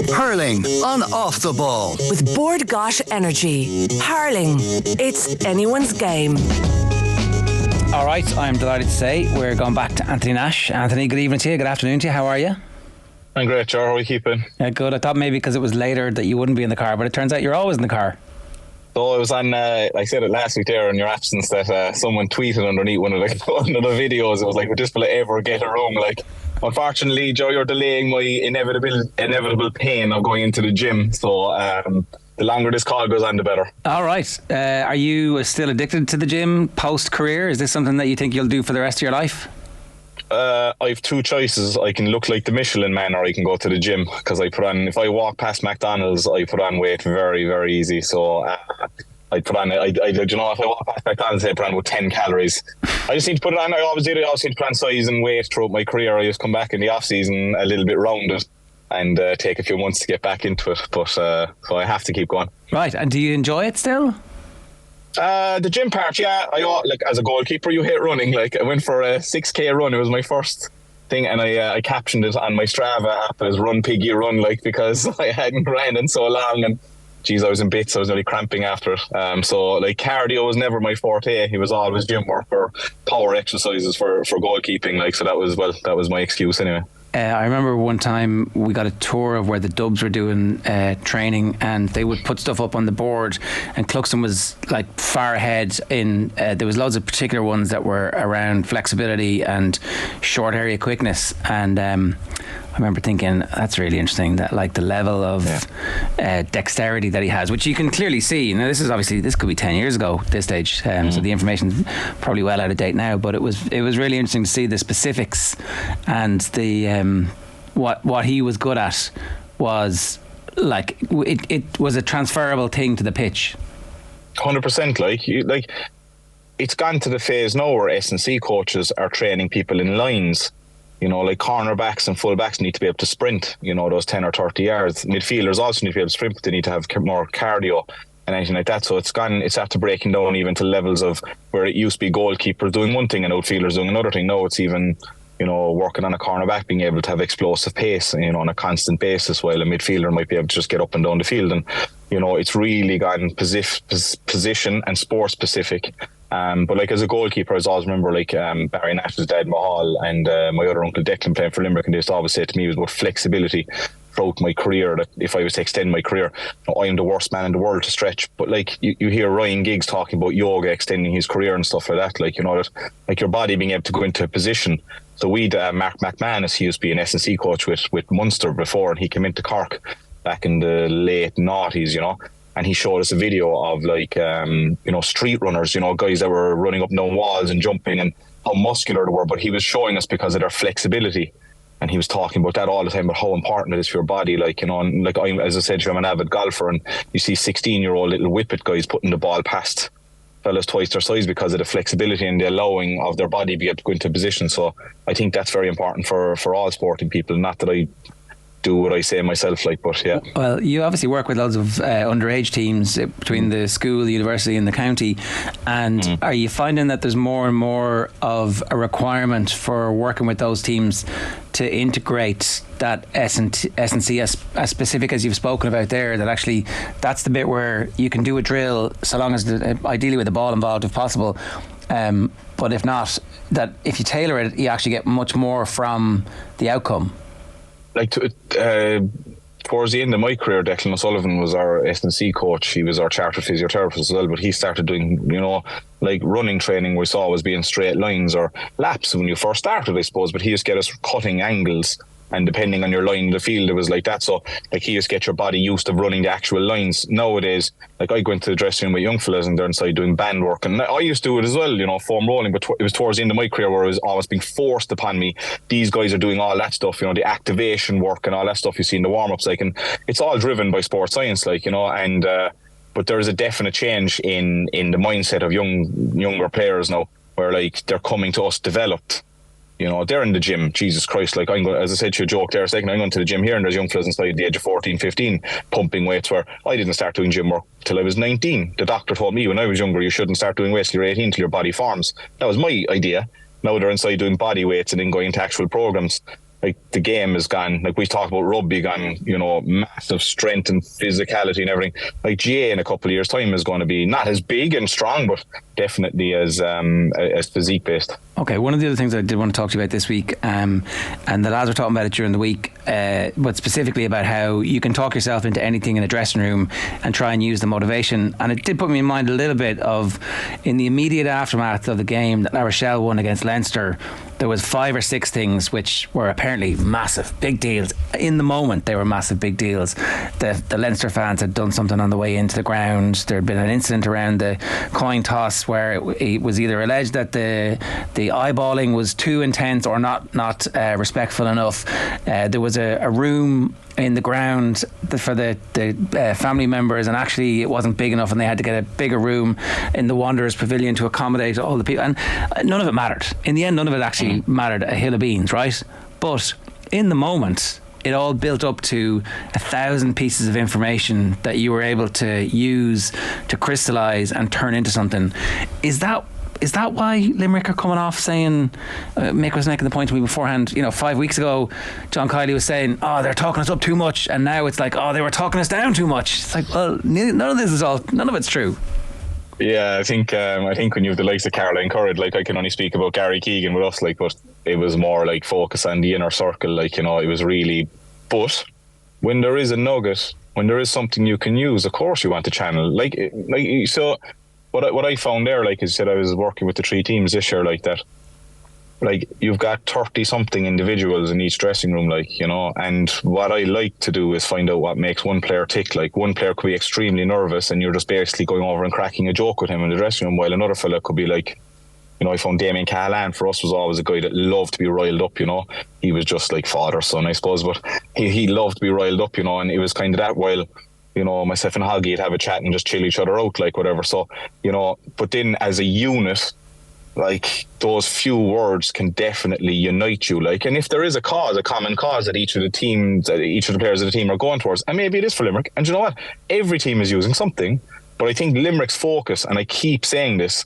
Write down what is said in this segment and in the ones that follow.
Hurling on Off the Ball. With Board Gosh Energy. Hurling. It's anyone's game. All right, I'm delighted to say we're going back to Anthony Nash. Anthony, good evening to you. Good afternoon to you. How are you? I'm great, Ger. How are you keeping? Yeah, good. I thought maybe because it was later that you wouldn't be in the car, but it turns out you're always in the car. So I was on, I said it last week there in your absence that someone tweeted underneath one of the videos. It was like, would this fella ever get a room? Like, unfortunately, Joe, you're delaying my inevitable pain of going into the gym. So the longer this call goes on, the better. All right. Are you still addicted to the gym post-career? Is this something that you think you'll do for the rest of your life? I have two choices. I can look like the Michelin Man, or I can go to the gym, because I put on, if I walk past McDonald's, I put on weight very, very easy. So I put on, if I walk past McDonald's, I put on about 10 calories. I just need to put it on. I always did. I always need to put on size and weight throughout my career. I just come back in the off season a little bit rounded and take a few months to get back into it. But so I have to keep going. Right. And do you enjoy it still? The gym part, yeah. Like, as a goalkeeper, you hate running. Like, I went for a 6k run. It was my first thing, and I captioned it on my Strava app as "Run Piggy Run," like, because I hadn't ran in so long, and geez, I was in bits. I was nearly cramping after it. So like, cardio was never my forte. It was always gym work or power exercises for goalkeeping. Like, so that was my excuse anyway. I remember one time we got a tour of where the Dubs were doing training, and they would put stuff up on the board, and Cluxton was like far ahead in there was loads of particular ones that were around flexibility and short area quickness, and I remember thinking, that's really interesting, that like the level of dexterity that he has, which you can clearly see. Now, this could be 10 years ago at this stage, so the information's probably well out of date now, but it was really interesting to see the specifics, and the what he was good at was like, it was a transferable thing to the pitch. 100%. Like it's gone to the phase now where S&C coaches are training people in lines. Like cornerbacks and fullbacks need to be able to sprint, those 10 or 30 yards. Midfielders also need to be able to sprint, but they need to have more cardio and anything like that. So it's after breaking down even to levels of where it used to be goalkeepers doing one thing and outfielders doing another thing. Now it's even, working on a cornerback, being able to have explosive pace, on a constant basis, while a midfielder might be able to just get up and down the field. And, it's really gotten position and sport specific. But like, as a goalkeeper, I always remember like Barry Nash's dad, Mahal, and my other uncle Declan playing for Limerick, and they used to always say to me, it was about flexibility throughout my career, that if I was to extend my career, I am the worst man in the world to stretch. But like, you hear Ryan Giggs talking about yoga extending his career and stuff like that, like, that like your body being able to go into a position. So we'd Mark McManus, he used to be an S&C coach with Munster before, and he came into Cork back in the late noughties, and he showed us a video of like, street runners, guys that were running up and down walls and jumping, and how muscular they were. But he was showing us because of their flexibility. And he was talking about that all the time, about how important it is for your body. Like, and like, as I said, I'm an avid golfer, and you see 16-year-old little whippet guys putting the ball past fellas twice their size because of the flexibility and the allowing of their body to be able to go into position. So I think that's very important for all sporting people. Not that I do what I say myself, like, but yeah. Well, you obviously work with loads of underage teams between the school, the university and the county, and are you finding that there's more and more of a requirement for working with those teams to integrate that S&C as specific as you've spoken about there, that actually that's the bit where you can do a drill so long as ideally with the ball involved if possible, but if not, that if you tailor it, you actually get much more from the outcome? Like, towards the end of my career, Declan O'Sullivan was our S&C coach. He was our chartered physiotherapist as well, but he started doing, like running training we saw was being straight lines or laps when you first started, I suppose, but he used to get us cutting angles, and depending on your line in the field, it was like that. So like, he used to get your body used to running the actual lines. Nowadays, like, I go into the dressing room with young fellas and they're inside doing band work, and I used to do it as well, foam rolling, but it was towards the end of my career where it was always being forced upon me. These guys are doing all that stuff, the activation work and all that stuff you see in the warm-ups, like, and it's all driven by sports science, like, and but there is a definite change in the mindset of younger players now, where like, they're coming to us developed. They're in the gym, Jesus Christ, like, I'm going, as I said to you, joke there a second, I'm going to the gym here, and there's young fellas inside the age of 14, 15 pumping weights, where I didn't start doing gym work till I was 19. The doctor told me when I was younger, you shouldn't start doing weights till you're 18 till your body forms. That was my idea. Now they're inside doing body weights and then going into actual programs. like the game has gone, like we talked about rugby, gone, massive strength and physicality and everything. Like GA in a couple of years' time is going to be not as big and strong, but definitely as physique based. Okay, one of the other things I did want to talk to you about this week, and the lads were talking about it during the week, but specifically about how you can talk yourself into anything in a dressing room and try and use the motivation. And it did put me in mind a little bit of, in the immediate aftermath of the game that La Rochelle won against Leinster, there was 5 or 6 things which were apparently massive, big deals. In the moment, they were massive, big deals. The Leinster fans had done something on the way into the ground. There had been an incident around the coin toss where it was either alleged that the eyeballing was too intense or not respectful enough. There was a room in the ground for the family members, and actually it wasn't big enough, and they had to get a bigger room in the Wanderers Pavilion to accommodate all the people, and none of it mattered. In the end, none of it actually mattered a hill of beans, right? But in the moment, it all built up to 1,000 pieces of information that you were able to use to crystallise and turn into something. Is that why Limerick are coming off saying, Mick was making the point to me beforehand, 5 weeks ago, John Kiley was saying, they're talking us up too much, and now it's like, they were talking us down too much. It's like, well, none of it's true. Yeah, I think when you have the likes of Caroline Currid, like I can only speak about Gary Keegan with us, like, but it was more like focus on the inner circle, like, it was really, but when there is a nugget, when there is something you can use, of course you want to channel, so what I found there, like I said, I was working with the 3 teams this year, like that, like you've got 30 something individuals in each dressing room, and what I like to do is find out what makes one player tick. Like one player could be extremely nervous and you're just basically going over and cracking a joke with him in the dressing room, while another fella could be like, I found Damien Callahan for us was always a guy that loved to be riled up, he was just like father son, I suppose, but he loved to be riled up, and it was kind of that, while myself and Hoggy would have a chat and just chill each other out, like whatever. So, but then as a unit, like those few words can definitely unite you. Like, and if there is a common cause that each of the players of the team are going towards, and maybe it is for Limerick, and you know what? Every team is using something, but I think Limerick's focus, and I keep saying this,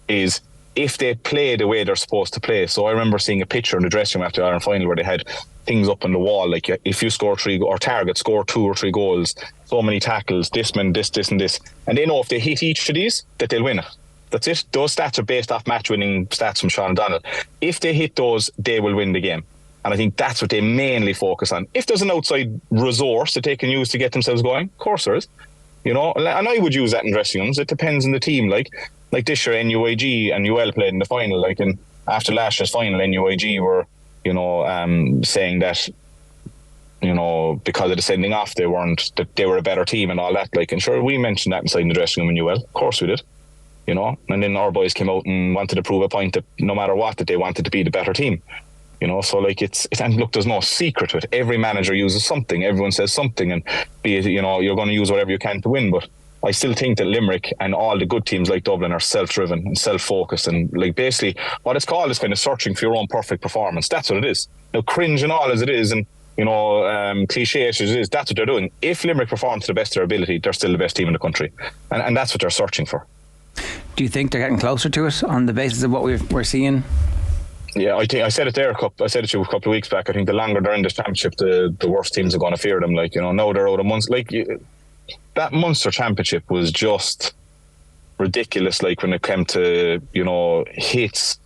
is if they play the way they're supposed to play. So I remember seeing a picture in the dressing room after the Ireland final where they had things up on the wall, like if you score 3 or target, score 2 or 3 goals, so many tackles, this and this, and they know if they hit each of these that they'll win it. That's it. Those stats are based off match winning stats from Sean O'Donnell. If they hit those, they will win the game, and I think that's what they mainly focus on. If there's an outside resource that they can use to get themselves going, of course there is, and I would use that in dressing rooms. It depends on the team. Like this year, NUIG and UL played in the final. Like, and after last year's final, NUIG were, saying that, because of the sending off, they were a better team and all that. Like, and sure, we mentioned that inside the dressing room in UL. Of course we did, and then our boys came out and wanted to prove a point that no matter what, that they wanted to be the better team. So like it's and look, there's no secret to it. Every manager uses something. Everyone says something, and be it, you're going to use whatever you can to win. But I still think that Limerick and all the good teams like Dublin are self-driven and self-focused, and like basically what it's called is kind of searching for your own perfect performance. That's what it is. Now, cringe and all as it is, and cliche as it is, that's what they're doing. If Limerick perform to the best of their ability, they're still the best team in the country, and that's what they're searching for. Do you think they're getting closer to it on the basis of what we're seeing? Yeah, I think I said it to you a couple of weeks back. I think the longer they're in this championship, the worse teams are going to fear them. Like, now they're out of months. Like, that Munster championship was just ridiculous. Like, when it came to, hits,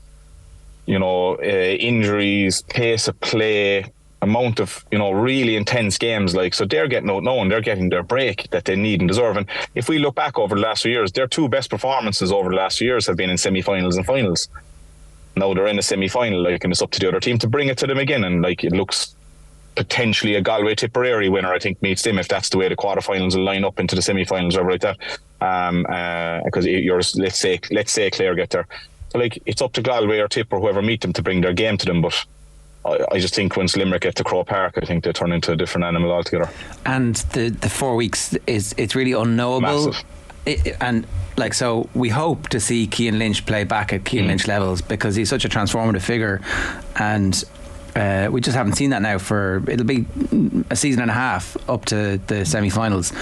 injuries, pace of play, amount of, really intense games. Like, so they're getting out now and they're getting their break that they need and deserve. And if we look back over the last few years, their 2 best performances over the last few years have been in semi-finals and finals. Now they're in a semi-final, like, and it's up to the other team to bring it to them again. And like, it looks potentially a Galway Tipperary winner, I think, meets them if that's the way the quarterfinals will line up into the semi-finals or like that. Because let's say Clare get there, so like, it's up to Galway or Tip or whoever meet them to bring their game to them. But I just think once Limerick get to Croke Park, I think they turn into a different animal altogether. And the 4 weeks it's really unknowable. Massive. And like, so we hope to see Cian Lynch play back at Cian Lynch levels, because he's such a transformative figure, and we just haven't seen that now it'll be a season and a half up to the semi-finals,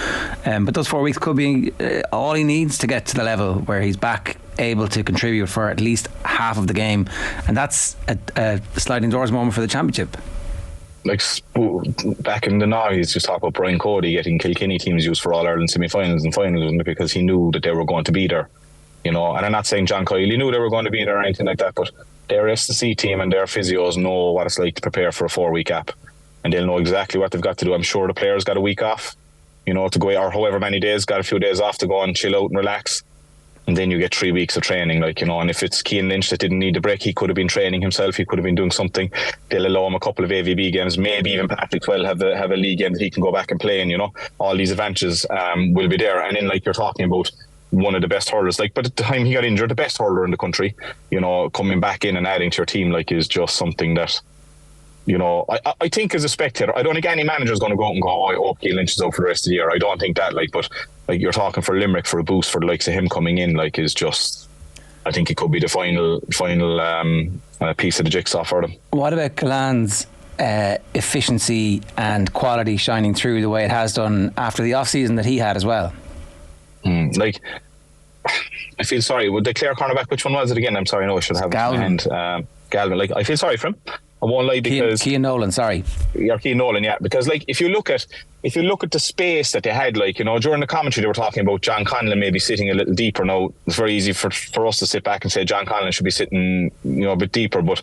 but those 4 weeks could be all he needs to get to the level where he's back able to contribute for at least half of the game, and that's a sliding doors moment for the championship. back in the noughties, just talk about Brian Cody getting Kilkenny teams used for All-Ireland semi-finals and finals because he knew that they were going to be there, and I'm not saying John Kiley knew they were going to be there or anything like that, but their S&C team and their physios know what it's like to prepare for a 4-week gap, and they'll know exactly what they've got to do. I'm sure the players got a week off, to go, or however many days, got a few days off to go and chill out and relax. And then you get 3 weeks of training, and if it's Cian Lynch that didn't need the break, he could have been training himself, he could have been doing something. They'll allow him a couple of AVB games, maybe even Patrick Twell have a league game that he can go back and play in, all these advantages will be there. And then, like you're talking about, one of the best hurlers, but at the time he got injured, the best hurler in the country, coming back in and adding to your team, is just something that, I think as a spectator, I don't think any manager is going to go out and go, oh, Cian Lynch is out for the rest of the year. I don't think that, but you're talking for Limerick, for a boost for the likes of him coming in, is just, I think it could be the final piece of the jigsaw for them. What about Galan's efficiency and quality shining through the way it has done after the off-season that he had as well? I feel sorry. Would the Clare cornerback, which one was it again? I'm sorry, no, I should have Galvin. Galvin. I feel sorry for him. I won't lie, because Cian Nolan, sorry. Yeah, Cian Nolan, yeah. Because if you look at the space that they had, during the commentary they were talking about John Conlon maybe sitting a little deeper. Now it's very easy for us to sit back and say John Conlon should be sitting a bit deeper, but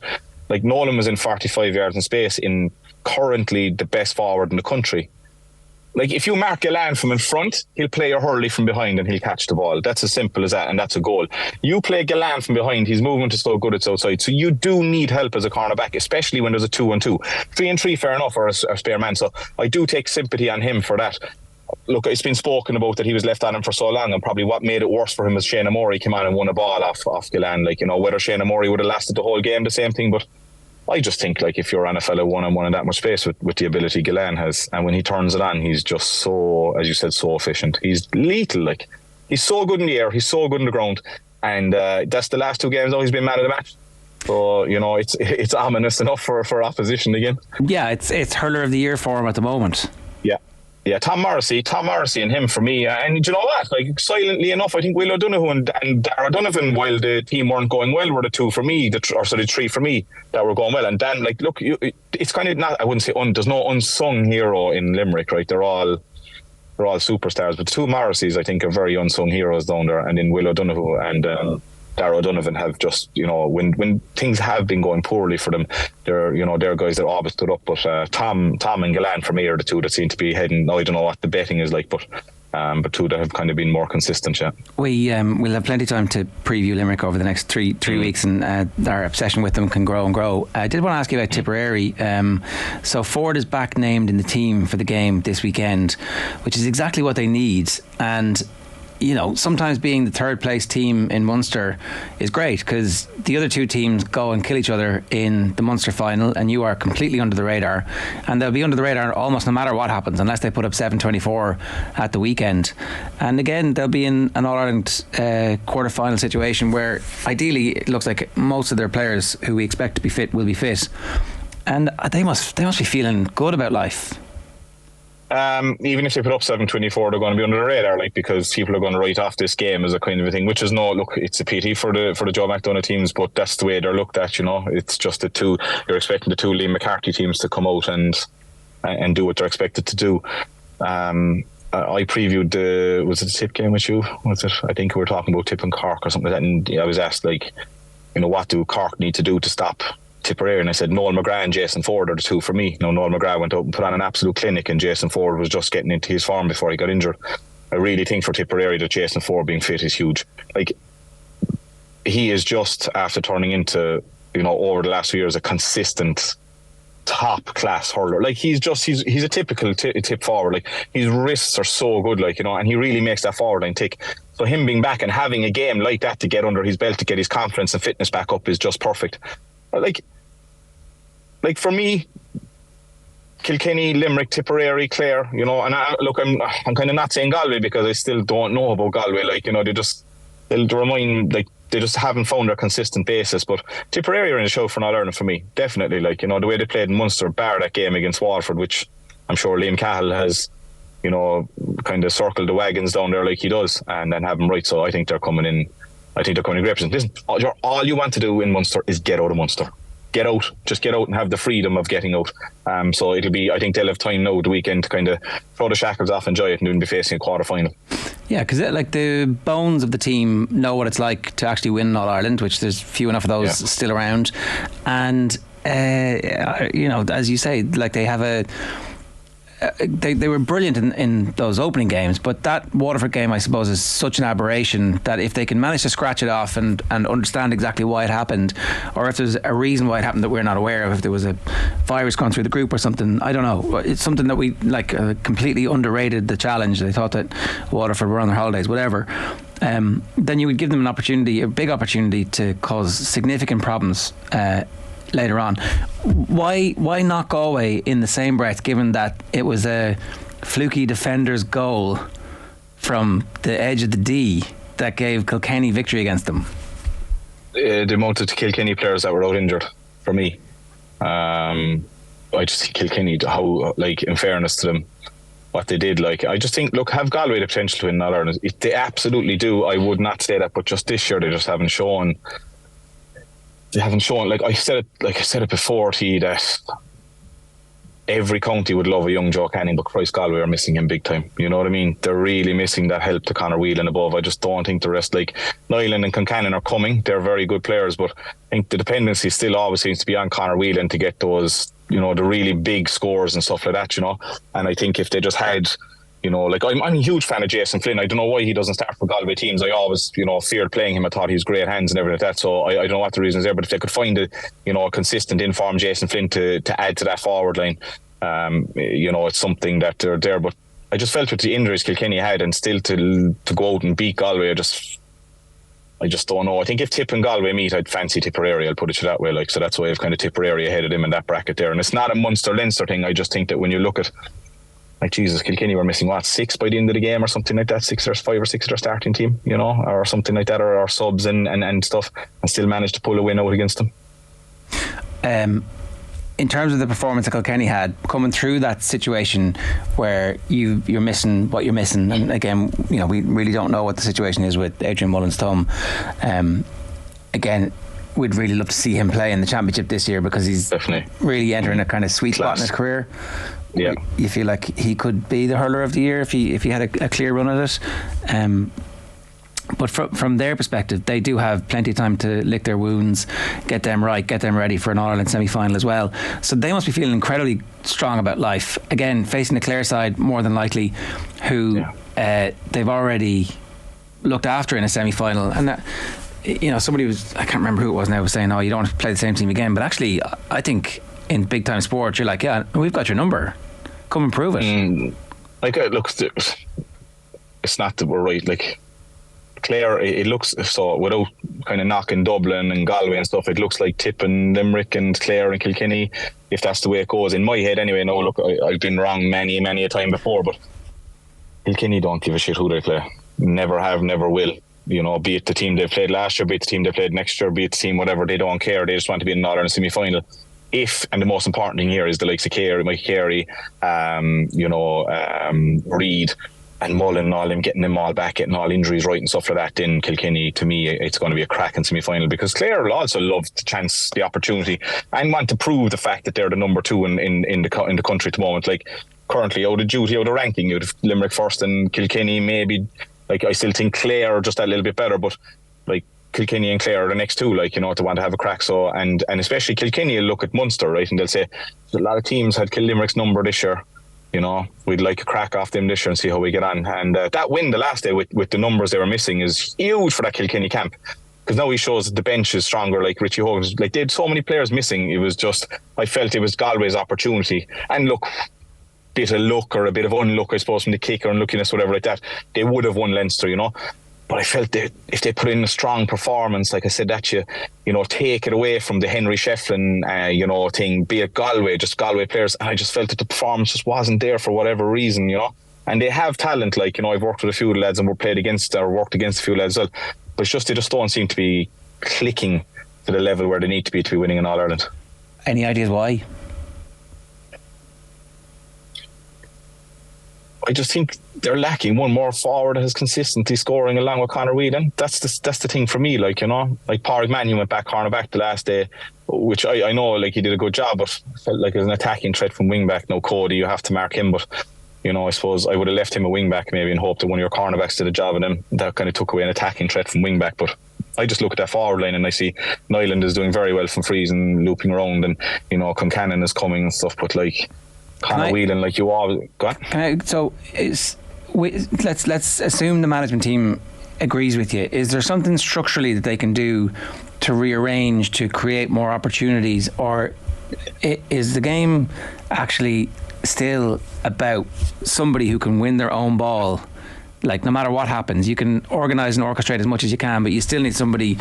Nolan was in 45 yards in space in currently the best forward in the country. If you mark Galan from in front, he'll play a hurley from behind and he'll catch the ball. That's as simple as that, and that's a goal. You play Galan from behind, his movement is so good it's outside. So you do need help as a cornerback, especially when there's a 2-on-2. 3-on-3, fair enough, or a spare man. So I do take sympathy on him for that. Look, it's been spoken about that he was left on him for so long, and probably what made it worse for him was Shane O'Morey came on and won a ball off Galan. Whether Shane O'Morey would have lasted the whole game, the same thing, but I just think if you're on a fellow one-on-one in that much space with the ability Galan has, and when he turns it on, he's just so, as you said, so efficient. He's lethal. He's so good in the air, he's so good in the ground, and that's the last 2 games. He's been man of the match. So it's ominous enough for opposition again. Yeah, it's hurler of the year for him at the moment. Yeah, Tom Morrissey and him for me. And you know what? Silently enough, I think Will O'Donoghue and Dara Donovan, while the team weren't going well, were the 2 for me, the 3 for me that were going well. And Dan, look, it's kind of not, I wouldn't say, there's no unsung hero in Limerick, right? They're all superstars. But the 2 Morrisseys, I think, are very unsung heroes down there. And then Will O'Donoghue and Dara O'Donovan have just, when things have been going poorly for them, they're guys that always stood up. But Tom and Galan for me are the 2 that seem to be heading. I don't know what the betting is like, but 2 that have kind of been more consistent. Yeah, we'll have plenty of time to preview Limerick over the next three weeks, and our obsession with them can grow and grow. I did want to ask you about Tipperary. So Ford is back named in the team for the game this weekend, which is exactly what they need. And sometimes being the 3rd place team in Munster is great, because the other 2 teams go and kill each other in the Munster final, and you are completely under the radar, and they'll be under the radar almost no matter what happens, unless they put up 7-24 at the weekend. And again, they'll be in an All-Ireland quarter-final situation where ideally it looks like most of their players who we expect to be fit will be fit, and they must be feeling good about life. Even if they put up 7-24, they're going to be under the radar, because people are going to write off this game as a kind of a thing, which is it's a pity for the Joe McDonough teams, but that's the way they're looked at. It's just you're expecting the 2 Liam McCarthy teams to come out and do what they're expected to do. I previewed was it the Tip game with you? Was it? I think we were talking about Tip and Cork or something like that, and I was asked what do Cork need to do to stop Tipperary, and I said Noel McGrath and Jason Ford are the 2 for me. Noel McGrath went out and put on an absolute clinic, and Jason Ford was just getting into his form before he got injured. I really think for Tipperary that Jason Ford being fit is huge. He is just, after turning into over the last few years, a consistent top class hurler. He's a typical tip forward. His wrists are so good, and he really makes that forward line tick. So him being back and having a game like that to get under his belt, to get his confidence and fitness back up, is just perfect. For me, Kilkenny, Limerick, Tipperary, Clare, and I'm kind of not saying Galway, because I still don't know about Galway. They just haven't found their consistent basis. But Tipperary are in the show for not Ireland for me, definitely. The way they played in Munster, bar that game against Waterford, which I'm sure Liam Cahill has, kind of circled the wagons down there like he does, and then have them right. So I think they're coming in. I think they're coming in great position. Listen, all you want to do in Munster is get out of Munster. get out, just get out and have the freedom of getting out. So it'll be, I think they'll have time now the weekend to kind of throw the shackles off, enjoy it, and then be facing a quarter final. Yeah, because like the bones of the team know what it's like to actually win All Ireland, which there's few enough of those still around, and as you say, like they have a. They were brilliant in those opening games, but that Waterford game, I suppose, is such an aberration that if they can manage to scratch it off and understand exactly why it happened, or if there's a reason why it happened that we're not aware of, if there was a virus gone through the group or something, I don't know. It's something that we completely underrated the challenge. They thought that Waterford were on their holidays, whatever. Then you would give them a big opportunity to cause significant problems later on. Why not Galway in the same breath, given that it was a fluky defender's goal from the edge of the D that gave Kilkenny victory against them? The amount of Kilkenny players that were out injured, for me, I just think Kilkenny, how, like, in fairness to them, what they did, like, I just think, look, have Galway the potential to win All Ireland? If they absolutely do, I would not say that, but just this year they just haven't shown. They haven't shown, like I said it before to you, that every county would love a young Joe Canning, but Christ, Galway are missing him big time. You know what I mean? They're really missing that help to Conor Whelan above. I just don't think the rest, like Nyland and Concannon, are coming. They're very good players, but I think the dependency still always seems to be on Conor Whelan to get those, the really big scores and stuff like that, And I think if they just had, like I'm a huge fan of Jason Flynn. I don't know why he doesn't start for Galway teams. I always, feared playing him. I thought he was great hands and everything like that. So I don't know what the reason is there, but if they could find a consistent informed Jason Flynn to add to that forward line, it's something that they're there. But I just felt with the injuries Kilkenny had, and still to go out and beat Galway, I just don't know. I think if Tip and Galway meet, I'd fancy Tipperary. I'll put it that way. So that's why I've kind of Tipperary ahead of them in that bracket there. And it's not a Munster-Leinster thing. I just think that when you look at, like, Jesus, Kilkenny were missing 6 by the end of the game or something like that, 5 or 6 of their starting team, or something like that, or subs and stuff, and still managed to pull a win out against them. In terms of the performance that Kilkenny had, coming through that situation where you're missing what you're missing, and again, we really don't know what the situation is with Adrian Mullen's thumb. Again, we'd really love to see him play in the championship this year, because he's definitely really entering a kind of sweet spot in his career. Yeah, you feel like he could be the hurler of the year if he had a clear run at it. But from their perspective, they do have plenty of time to lick their wounds, get them right, get them ready for an All-Ireland semi-final as well. So they must be feeling incredibly strong about life. Again, facing the Clare side, more than likely, who they've already looked after in a semi-final. And that, somebody was, I can't remember who it was now, was saying, you don't want to play the same team again. But actually, I think in big time sport, you're like, yeah, we've got your number. Come and prove it. Look, it's not that we're right. Like, Clare, it looks, so without kind of knocking Dublin and Galway and stuff, it looks like Tip and Limerick and Clare and Kilkenny, if that's the way it goes. In my head anyway, no, look, I've been wrong many a time before, but Kilkenny don't give a shit who they play. Never have, never will. Be it the team they played last year, be it the team they played next year, be it the team whatever, they don't care. They just want to be in an All-Ireland semi-final. And the most important thing here is the likes of Carey, Mike Carey, Reid and Mullen and all them, getting them all back, getting all injuries right and stuff like that. Then Kilkenny, to me, it's going to be a cracking semi-final, because Clare will also love the chance, the opportunity, and want to prove the fact that they're the number 2 in the country at the moment. Like, currently, out of the ranking, you'd have Limerick first and Kilkenny maybe. Like, I still think Clare are just that little bit better, but like, Kilkenny and Clare are the next 2, to want to have a crack. So, and especially Kilkenny will look at Munster, right, and they'll say, a lot of teams had Limerick's number this year. We'd like a crack off them this year and see how we get on. And that win the last day with the numbers they were missing is huge for that Kilkenny camp, because now he shows that the bench is stronger. Like Richie Hogan, like, they had so many players missing. It was just, I felt it was Galway's opportunity. And look, bit of luck or a bit of unluck, I suppose, from the kick or unluckiness, whatever like that, they would have won Leinster, But I felt that if they put in a strong performance, like I said, that you take it away from the Henry Shefflin, thing, be it Galway, just Galway players. And I just felt that the performance just wasn't there for whatever reason, And they have talent, like, I've worked with a few lads and worked against a few lads as well. But it's just, they just don't seem to be clicking to the level where they need to be winning an All-Ireland. Any ideas why? I just think they're lacking one more forward that is consistently scoring along with Conor Whelan. That's the thing for me, like, you know, like Pádraig Mannion went back corner back the last day, which I know, like, he did a good job, but felt like it was an attacking threat from wing back. No, Cody, you have to mark him, but you know, I suppose I would have left him a wing back maybe and hoped that one of your cornerbacks did a job, and then that kind of took away an attacking threat from wing back. But I just look at that forward line and I see Nyland is doing very well from frees and looping around, and you know, Concannon is coming and stuff, but like Conor Whelan, like you always go on. Let's assume the management team agrees with you. Is there something structurally that they can do to rearrange, to create more opportunities, or is the game actually still about somebody who can win their own ball? Like, no matter what happens, you can organise and orchestrate as much as you can, but you still need somebody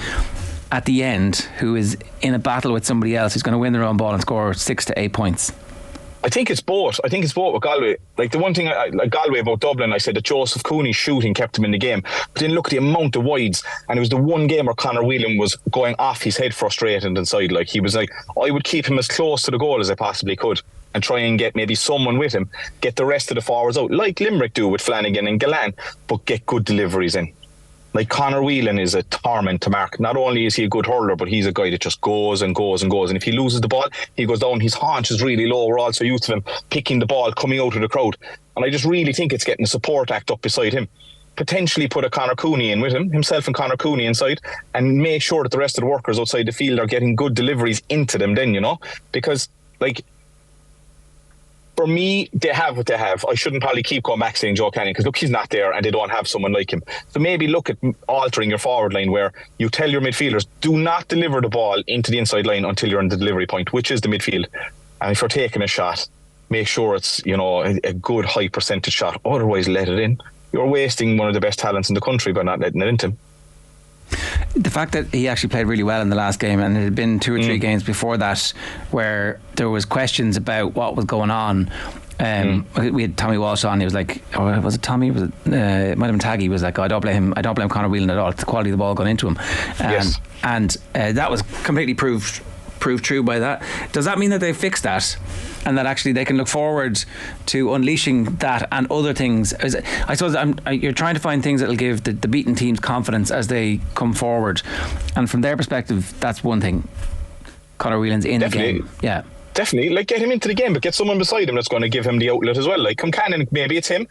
at the end who is in a battle with somebody else who's going to win their own ball and score 6 to 8 points. I think it's both with Galway. Like, the one thing like Galway about Dublin, I said that Joseph Cooney's shooting kept him in the game, but then look at the amount of wides, and it was the one game where Conor Whelan was going off his head frustrated inside. Like, he was like, I would keep him as close to the goal as I possibly could and try and get maybe someone with him, get the rest of the forwards out, like Limerick do with Flanagan and Gallan, but get good deliveries in. Like, Conor Whelan is a torment to mark. Not only is he a good hurler, but he's a guy that just goes and goes and goes. And if he loses the ball, he goes down. His haunch is really low. We're also used to him picking the ball, coming out of the crowd. And I just really think it's getting a support act up beside him. Potentially put a Conor Cooney in with him, himself and Conor Cooney inside, and make sure that the rest of the workers outside the field are getting good deliveries into them then, you know. Because, like, for me, they have what they have. I shouldn't probably keep going back saying Joe Canning, because look, he's not there and they don't have someone like him. So maybe look at altering your forward line, where you tell your midfielders, do not deliver the ball into the inside line until you're in the delivery point, which is the midfield. And if you're taking a shot, make sure it's, you know, a good high percentage shot. Otherwise, let it in. You're wasting one of the best talents in the country by not letting it into him. The fact that he actually played really well in the last game, and there had been 2 or 3 games before that where there was questions about what was going on. We had Tommy Walsh on. He was like, or was it Tommy? Was it? It might have been Taggy. He was like, I don't blame Conor Whelan at all. It's the quality of the ball going into him. Yes. And that was completely proved true by that. Does that mean that they've fixed that, and that actually they can look forward to unleashing that and other things? I suppose you're trying to find things that will give the beaten teams confidence as they come forward, and from their perspective, that's one thing. Conor Whelan's in the game. Yeah, definitely. Like, get him into the game, but get someone beside him that's going to give him the outlet as well. Like Concannon, maybe it's him.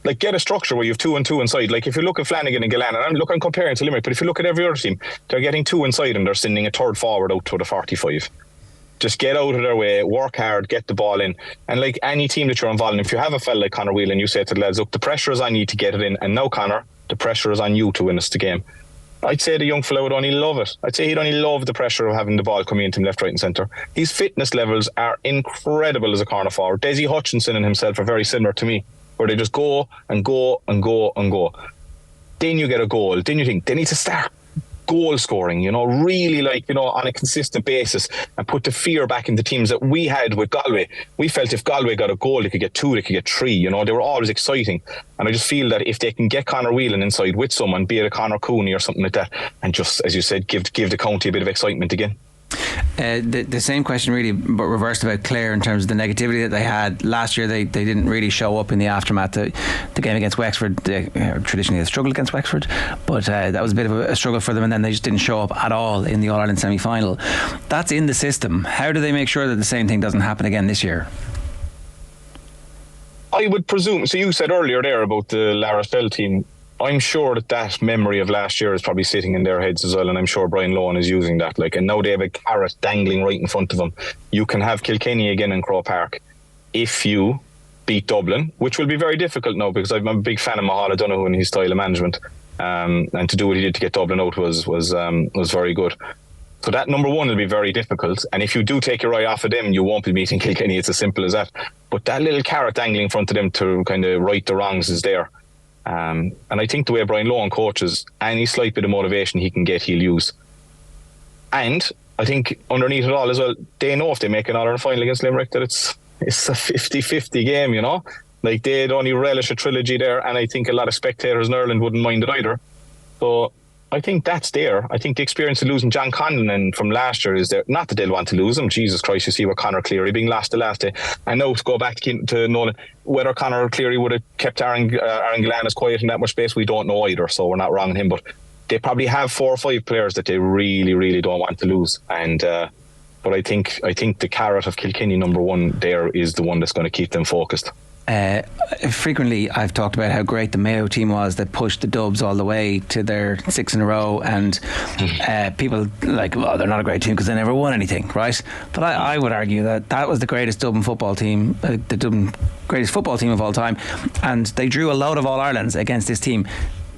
Like, get a structure where you have 2 and 2 inside. Like, if you look at Flanagan and Gallan, and I'm comparing to Limerick, but if you look at every other team, they're getting 2 inside and they're sending a third forward out to the 45. Just get out of their way, work hard, get the ball in. And like any team that you're involved in, if you have a fella like Conor Whelan, you say to the lads, look, the pressure is on you to get it in. And now, Conor, the pressure is on you to win us the game. I'd say the young fella would only love it. I'd say he'd only love the pressure of having the ball coming into him left, right and centre. His fitness levels are incredible as a corner forward. Desi Hutchinson and himself are very similar to me, where they just go and go and go and go. Then you get a goal. Then you think they need to start goal scoring, you know, really, like, you know, on a consistent basis, and put the fear back into teams that we had with Galway. We felt if Galway got a goal, they could get 2, they could get 3, you know, they were always exciting. And I just feel that if they can get Conor Whelan inside with someone, be it a Conor Cooney or something like that, and just, as you said, give the county a bit of excitement again. The same question really, but reversed about Clare in terms of the negativity that they had last year. They didn't really show up in the aftermath. The game against Wexford, traditionally a struggle against Wexford, but that was a bit of a struggle for them, and then they just didn't show up at all in the All-Ireland semi-final. That's in the system. How do they make sure that the same thing doesn't happen again this year? I would presume, so you said earlier there about the La Rochelle team, I'm sure that memory of last year is probably sitting in their heads as well, and I'm sure Brian Lohan is using that. Like, and now they have a carrot dangling right in front of them. You can have Kilkenny again in Croke Park if you beat Dublin, which will be very difficult now, because I'm a big fan of Mahal O'Donoghue and his style of management, and to do what he did to get Dublin out was very good. So that, number one, will be very difficult, and if you do take your eye off of them, you won't be beating Kilkenny. It's as simple as that. But that little carrot dangling in front of them to kind of right the wrongs is there. And I think the way Brian Lohan coaches, any slight bit of motivation he can get, he'll use. And I think underneath it all as well, they know if they make an All-Ireland final against Limerick that it's a 50-50 game, you know. Like, they'd only relish a trilogy there, and I think a lot of spectators in Ireland wouldn't mind it either. So I think that's there. I think the experience of losing John Conlon from last year is there. Not that they'll want to lose him. Jesus Christ, you see what Conor Cleary being lost the last day. I know, to go back to Nolan, whether Conor Cleary would have kept Aaron Gillan as quiet in that much space, we don't know either, so we're not wrong on him. But they probably have 4 or 5 players that they really, really don't want to lose. And but I think the carrot of Kilkenny number 1 there is the one that's going to keep them focused. Frequently I've talked about how great the Mayo team was that pushed the Dubs all the way to their 6 in a row, and people like, well, they're not a great team because they never won anything, right? But I would argue that was the greatest Dublin football team, the Dublin greatest football team of all time, and they drew a load of All-Irelands against this team.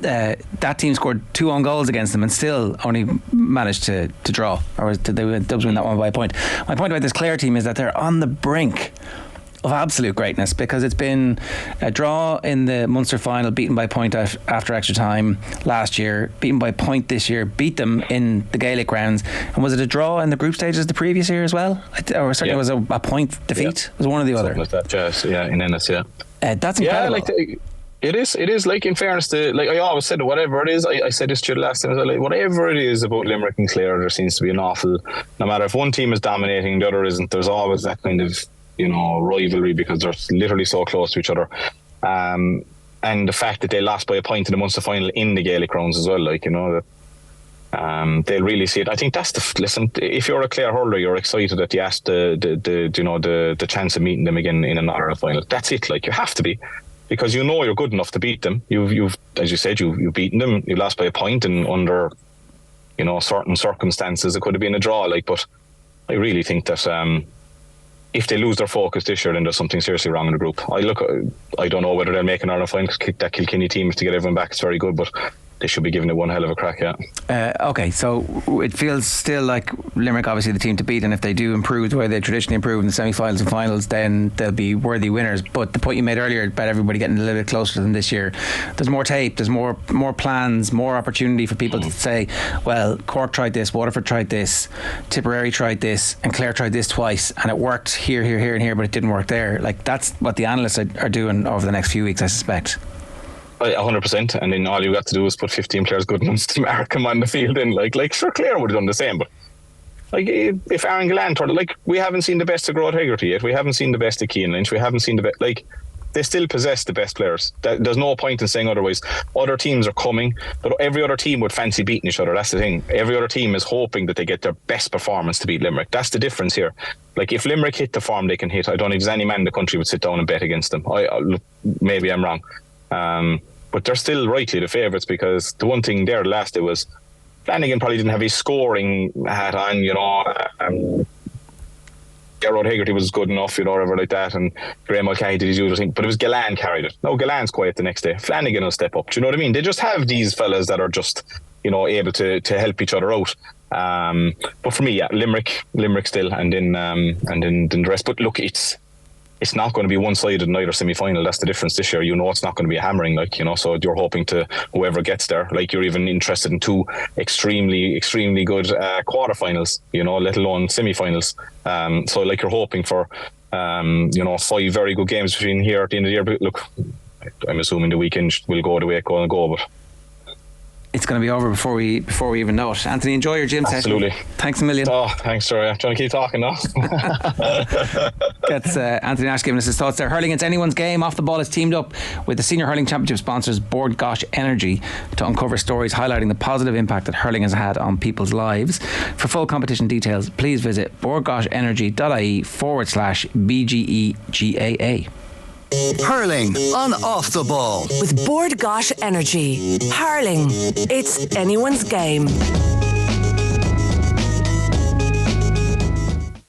That team scored 2 own goals against them and still only managed to draw, or did Dubs win that one by a point? My point about this Clare team is that they're on the brink of absolute greatness, because it's been a draw in the Munster final, beaten by point after extra time last year, beaten by point this year, beat them in the Gaelic rounds, and was it a draw in the group stages the previous year as well? Or certainly it was a point defeat. It was one or the other. Like that, in Ennis, that's incredible. It is like, in fairness to, like I always said, whatever it is, I said this to you last time, like, whatever it is about Limerick and Clare, there seems to be an awful, no matter if one team is dominating, the other isn't, there's always that kind of, rivalry, because they're literally so close to each other. And the fact that they lost by a point in the Munster final in the Gaelic rounds as well, they'll really see it. I think that's listen, if you're a Clare hurler, you're excited that you asked the chance of meeting them again in an Ireland final. That's it, you have to be, because you're good enough to beat them. You've as you said, you've beaten them. You lost by a point, and under certain circumstances it could have been a draw, but I really think that if they lose their focus this year, then there's something seriously wrong in the group. I don't know whether they'll make an Ireland final. That Kilkenny team, if to get everyone back, it's very good, but they should be giving it one hell of a crack, Okay, so it feels still like Limerick obviously the team to beat, and if they do improve the way they traditionally improve in the semi-finals and finals, then they'll be worthy winners. But the point you made earlier about everybody getting a little bit closer to them this year, there's more tape, there's more plans, more opportunity for people to say, well, Cork tried this, Waterford tried this, Tipperary tried this, and Clare tried this twice, and it worked here and here, but it didn't work there. That's what the analysts are doing over the next few weeks, I suspect. 100%, and then all you got to do is put 15 players good ones to mark them on the field. And sure, Clare would have done the same, but if Aaron Gillan turned, we haven't seen the best of Croke Park yet, we haven't seen the best of Cian Lynch, we haven't seen the best. They still possess the best players. There's no point in saying otherwise. Other teams are coming, but every other team would fancy beating each other. That's the thing. Every other team is hoping that they get their best performance to beat Limerick. That's the difference here. If Limerick hit the form they can hit, I don't think there's any man in the country would sit down and bet against them. Maybe I'm wrong. But they're still rightly the favourites, because the one thing there last day was Flanagan probably didn't have his scoring hat on, Gerard Hegarty was good enough, whatever like that, and Graham Mulcahy did his usual thing, but it was Gillan carried it. No, Gillan's quiet the next day. Flanagan will step up. Do you know what I mean? They just have these fellas that are just, able to help each other out. But for me, Limerick still, and then the rest. But look, it's not going to be one-sided in either semi-final. That's the difference this year. It's not going to be a hammering, so you're hoping to whoever gets there. You're even interested in 2 extremely, extremely good quarterfinals, let alone semi-finals. So you're hoping for, 5 very good games between here at the end of the year. But look, I'm assuming the weekend will go the way it's going to go, but it's going to be over before we even know it. Anthony, enjoy your gym Absolutely. session. Thanks a million. Oh, thanks, sorry. I'm trying to keep talking now. That's Anthony Nash giving us his thoughts there. Hurling It's Anyone's Game. Off the Ball is teamed up with the Senior Hurling Championship sponsors Board Gosh Energy to uncover stories highlighting the positive impact that hurling has had on people's lives. For full competition details, please visit boardgoshenergy.ie/BGEGAA. Hurling on Off the Ball With Board Gosh Energy. Hurling. It's anyone's game.